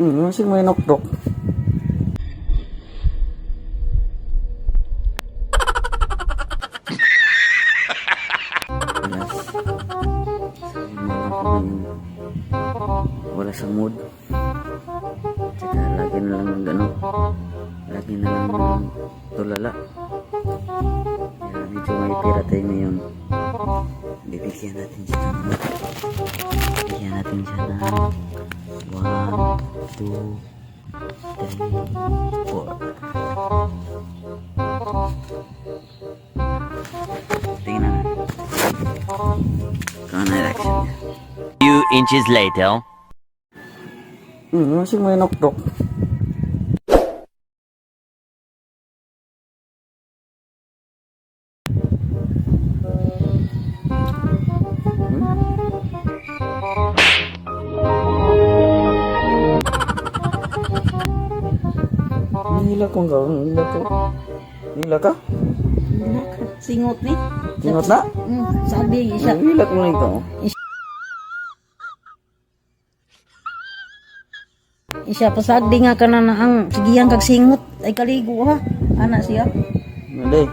Masih may nokdok. Wala sa mood. Tsaka lagi na lang ano, lagi na lang tulala. Kaya medyo may pira tayo ngayon. Bibigyan natin siya ng 1, 2, 3, 4. Tingnan natin kung ano reaction niya. Few inches later. Masih may nokdok. Nila kung gawin nila to. Nila ka? Singot ni. Singot na? Sabi isa. Nilat mo nito. Isa pasagdi nga kana na ang sigihan kag singot ay kaligo ha. Ana siya. Nalay.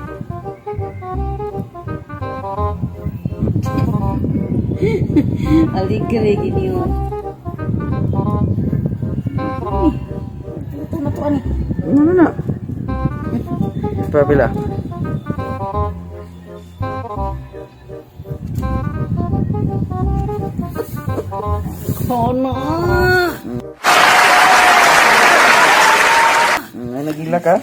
Aligre gini yo. Ito na to ani. Ano na? Pabila. Kono. Ay nagila ka?